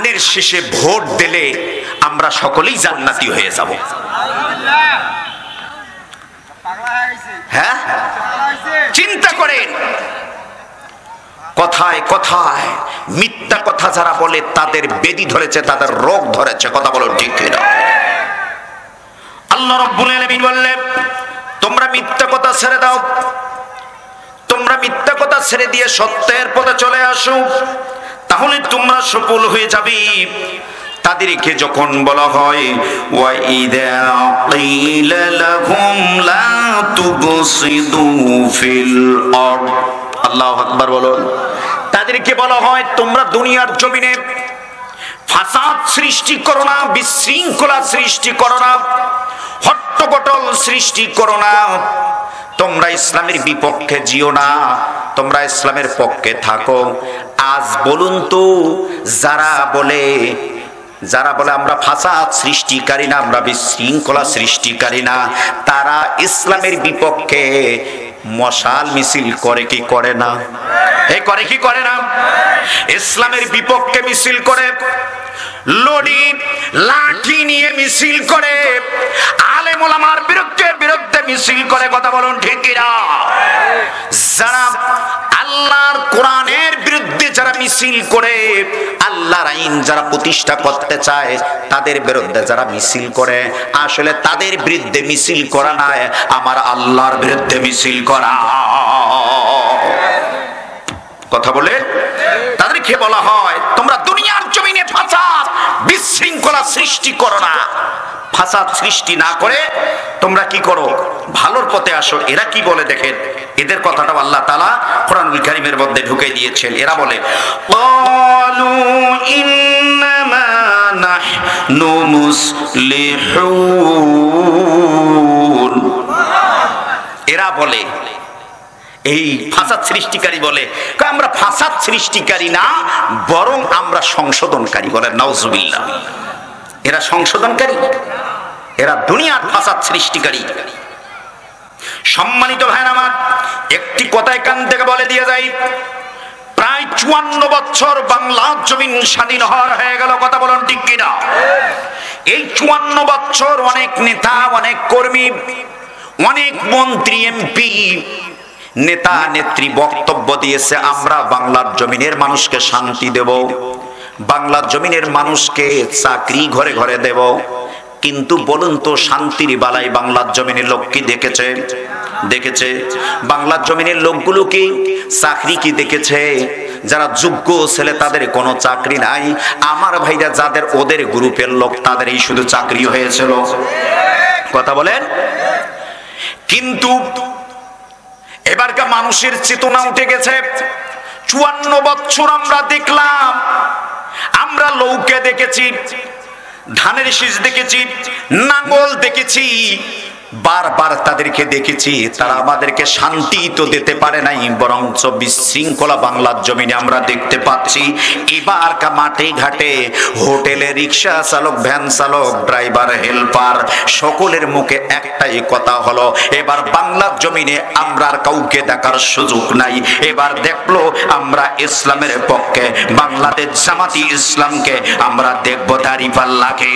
ধানের শেষে ভোট দিলে আমরা সকলেই জান্নাতি হয়ে যাব। হ্যাঁ, চিন্তা করেন, কথায় কথায় মিথ্যা কথা যারা বলে তাদের বেদি ধরেছে, তাদের রোগ ধরেছে। কথা বলো ঠিক কিনা? আল্লাহ রাব্বুল আলামিন বললেন, তোমরা মিথ্যা কথা ছেড়ে দাও, তোমরা মিথ্যা কথা ছেড়ে দিয়ে সত্যের পথে চলে আসো, তাহলে তোমরা সফল হয়ে যাবে। তাদেরকে যখন বলা হয় ওয়া ইযা ক্বিলা লাহুম লা তুবসিদু ফিল আরদ, আল্লাহু আকবার বলুন, তাদেরকে বলা হয় তোমরা দুনিয়ার জমিনে ফাসাদ সৃষ্টি করো না, বিশৃঙ্খলা সৃষ্টি করো না, হট্টগোল সৃষ্টি করো না, তোমরা ইসলামের বিপক্ষে জিও না, তোমরা ইসলামের পক্ষে থাকো। আজ বলুন তো, যারা বলে আমরা ফাসাদ সৃষ্টিকারী না, আমরা বিশৃঙ্খলা সৃষ্টিকারী না, তারা ইসলামের বিপক্ষে মশাল মিছিল করে কি করে না? করে কি করে না? ইসলামের বিপক্ষে মিছিল করে, লড়ি লাঠি নিয়ে মিছিল করে, আলেম ওলামার বিরুদ্ধে মিছিল করে। কথা বলুন ঠিক কিনা? যারা আল্লাহর কোরআনের বিরুদ্ধে যারা মিছিল করে, আল্লাহর আইন যারা প্রতিষ্ঠা করতে চায় তাদের বিরুদ্ধে যারা মিছিল করে, আসলে তাদের বিরুদ্ধে মিছিল করা নয়, আমার আল্লাহর বিরুদ্ধে মিছিল করা। কথা বলে তাদেরকে বলা হয় তোমরা দুনিয়ার জমিনে ফাসাদ বিশৃঙ্খলা সৃষ্টি করো না। ফাসাদ সৃষ্টি না করে তোমরা কি করো? ভালোর পথে আসো। এরা কি বলে দেখেন, এদের কথাটা আল্লাহ তাআলা কোরআনুল কারীমের মধ্যে ঢুকে দিয়েছেন। এরা বলে ক্বালু ইন্নামা নাহনু মুসলিহুন। এরা বলে, এই ফাসাদ সৃষ্টিকারী বলে আমরা ফাসাদ সৃষ্টিকারী না, বরং আমরা সংশোধনকারী। বলে নাউজুবিল্লাহ। এরা সংশোধনকারী, এরা দুনিয়ার ফাসাদ সৃষ্টিকারী। সম্মানিত ভাইরা আমার, একটি কথাই কান থেকে বলে দিয়ে যাই, প্রায় 54 বছর বাংলার জমিন স্বাধীন হয়ে গেল। কথা বলুন ঠিক কিনা? এই 54 বছর অনেক নেতা, অনেক কর্মী, অনেক মন্ত্রী, এমপি, নেতা নেত্রী বক্তব্য দিয়েছে আমরা বাংলার জমিনের মানুষকে শান্তি দেব, বাংলার জমিনের মানুষকে চাকরি ঘরে ঘরে দেব। কিন্তু বলুন তো, শান্তির বালাই বাংলার জমিনের লোক কি দেখেছে? দেখেছে? বাংলার জমিনের লোকগুলো কি চাকরি কি দেখেছে? যারা যোগ্য ছেলে তাদের কোনো চাকরি নাই। আমার ভাইরা যাদের ওদের গ্রুপের লোক তাদের এই শুধু চাকরি হয়েছিল। কথা বলেন। কিন্তু এবারকার মানুষের চেতনা উঠে গেছে। 54 বছর আমরা দেখলাম, আমরা লৌকে দেখেছি, ধানের শীষ দেখেছি, নাঙ্গল দেখেছি, বারবার তাদেরকে দেখেছি, তারা আমাদেরকে শান্তি তো দিতে পারে নাই, বরঞ্চ বিশৃঙ্খলা বাংলার জমিনে আমরা দেখতে পাচ্ছি। এবার মাঠে ঘাটে, হোটেলে রিক্সা চালক, ভ্যান চালক, ড্রাইভার, হেল্পার, সকলের মুখে একটাই কথা হলো, এবার বাংলার জমিনে আমরা আর কাউকে দেখার সুযোগ নাই। এবার দেখলো আমরা ইসলামের পক্ষে, বাংলাদেশ জামাতি ইসলামকে আমরা দেখবো দাঁড়িপাল্লাকে।